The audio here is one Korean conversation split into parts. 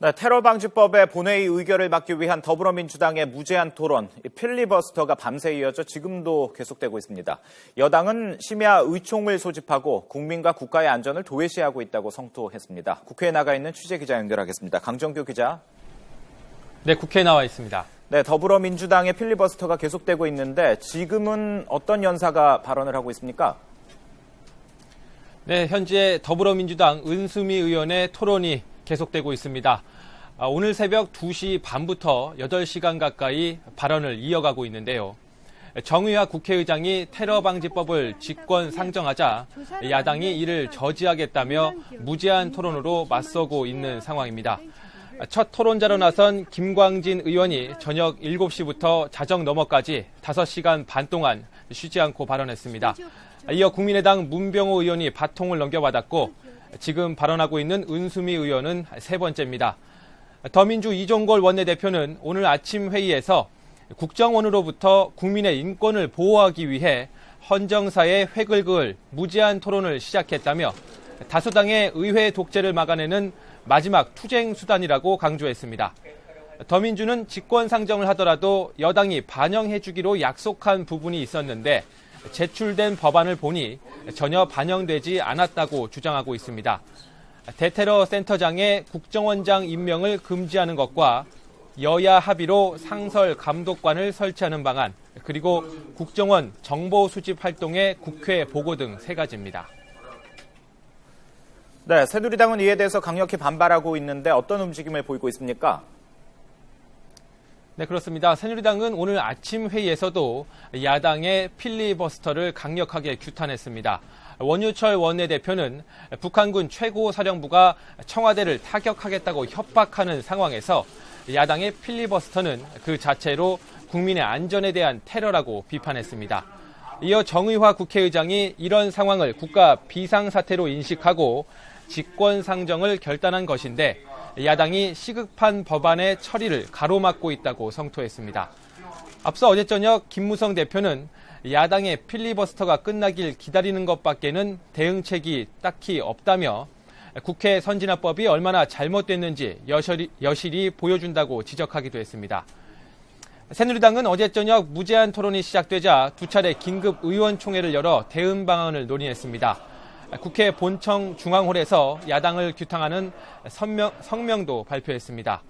네, 테러방지법의 본회의 의결을 막기 위한 더불어민주당의 무제한 토론, 필리버스터가 밤새 이어져 지금도 계속되고 있습니다. 여당은 심야 의총을 소집하고 국민과 국가의 안전을 도외시하고 있다고 성토했습니다. 국회에 나가 있는 취재기자 연결하겠습니다. 강정규 기자. 네, 국회에 나와 있습니다. 네, 더불어민주당의 필리버스터가 계속되고 있는데 지금은 어떤 연사가 발언을 하고 있습니까? 네, 현재 더불어민주당 은수미 의원의 토론이 계속되고 있습니다. 오늘 새벽 2시 반부터 8시간 가까이 발언을 이어가고 있는데요. 정의화 국회의장이 테러방지법을 직권 상정하자 야당이 이를 저지하겠다며 무제한 토론으로 맞서고 있는 상황입니다. 첫 토론자로 나선 김광진 의원이 저녁 7시부터 자정 너머까지 5시간 반 동안 쉬지 않고 발언했습니다. 이어 국민의당 문병호 의원이 바통을 넘겨받았고 지금 발언하고 있는 은수미 의원은 세 번째입니다. 더민주 이종걸 원내대표는 오늘 아침 회의에서 국정원으로부터 국민의 인권을 보호하기 위해 헌정사의 획을 그을 무제한 토론을 시작했다며 다수당의 의회 독재를 막아내는 마지막 투쟁 수단이라고 강조했습니다. 더민주는 직권 상정을 하더라도 여당이 반영해주기로 약속한 부분이 있었는데 제출된 법안을 보니 전혀 반영되지 않았다고 주장하고 있습니다. 대테러 센터장의 국정원장 임명을 금지하는 것과 여야 합의로 상설 감독관을 설치하는 방안, 그리고 국정원 정보 수집 활동의 국회 보고 등 세 가지입니다. 네, 새누리당은 이에 대해서 강력히 반발하고 있는데 어떤 움직임을 보이고 있습니까? 네, 그렇습니다. 새누리당은 오늘 아침 회의에서도 야당의 필리버스터를 강력하게 규탄했습니다. 원유철 원내대표는 북한군 최고사령부가 청와대를 타격하겠다고 협박하는 상황에서 야당의 필리버스터는 그 자체로 국민의 안전에 대한 테러라고 비판했습니다. 이어 정의화 국회의장이 이런 상황을 국가 비상사태로 인식하고 직권상정을 결단한 것인데 야당이 시급한 법안의 처리를 가로막고 있다고 성토했습니다. 앞서 어제 저녁 김무성 대표는 야당의 필리버스터가 끝나길 기다리는 것밖에는 대응책이 딱히 없다며 국회 선진화법이 얼마나 잘못됐는지 여실히 보여준다고 지적하기도 했습니다. 새누리당은 어제 저녁 무제한 토론이 시작되자 두 차례 긴급 의원총회를 열어 대응 방안을 논의했습니다. 국회 본청 중앙홀에서 야당을 규탄하는 성명도 발표했습니다.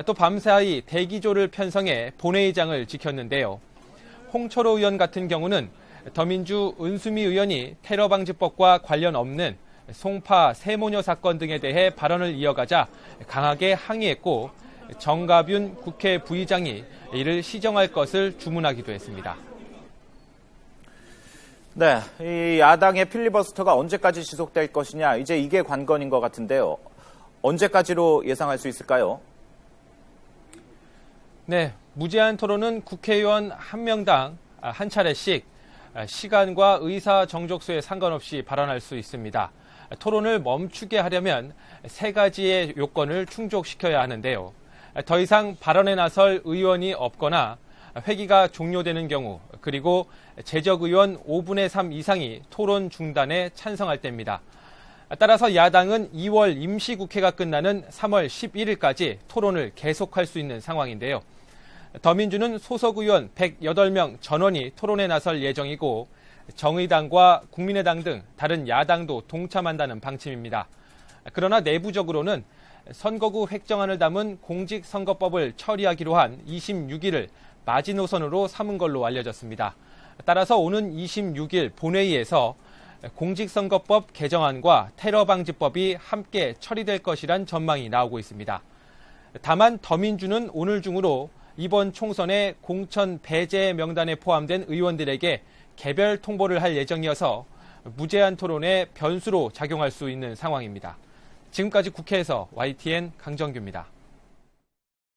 또 밤사이 대기조를 편성해 본회의장을 지켰는데요. 홍철호 의원 같은 경우는 더민주 은수미 의원이 테러방지법과 관련 없는 송파 세모녀 사건 등에 대해 발언을 이어가자 강하게 항의했고 정가뷴 국회 부의장이 이를 시정할 것을 주문하기도 했습니다. 네, 이 야당의 필리버스터가 언제까지 지속될 것이냐, 이제 이게 관건인 것 같은데요. 언제까지로 예상할 수 있을까요? 네, 무제한 토론은 국회의원 한 명당 한 차례씩 시간과 의사 정족수에 상관없이 발언할 수 있습니다. 토론을 멈추게 하려면 세 가지의 요건을 충족시켜야 하는데요. 더 이상 발언에 나설 의원이 없거나 회기가 종료되는 경우, 그리고 재적 의원 5분의 3 이상이 토론 중단에 찬성할 때입니다. 따라서 야당은 2월 임시국회가 끝나는 3월 11일까지 토론을 계속할 수 있는 상황인데요. 더민주는 소속 의원 108명 전원이 토론에 나설 예정이고 정의당과 국민의당 등 다른 야당도 동참한다는 방침입니다. 그러나 내부적으로는 선거구 획정안을 담은 공직선거법을 처리하기로 한 26일을 마지노선으로 삼은 걸로 알려졌습니다. 따라서 오는 26일 본회의에서 공직선거법 개정안과 테러방지법이 함께 처리될 것이란 전망이 나오고 있습니다. 다만 더민주는 오늘 중으로 이번 총선에 공천 배제 명단에 포함된 의원들에게 개별 통보를 할 예정이어서 무제한 토론의 변수로 작용할 수 있는 상황입니다. 지금까지 국회에서 YTN 강정규입니다.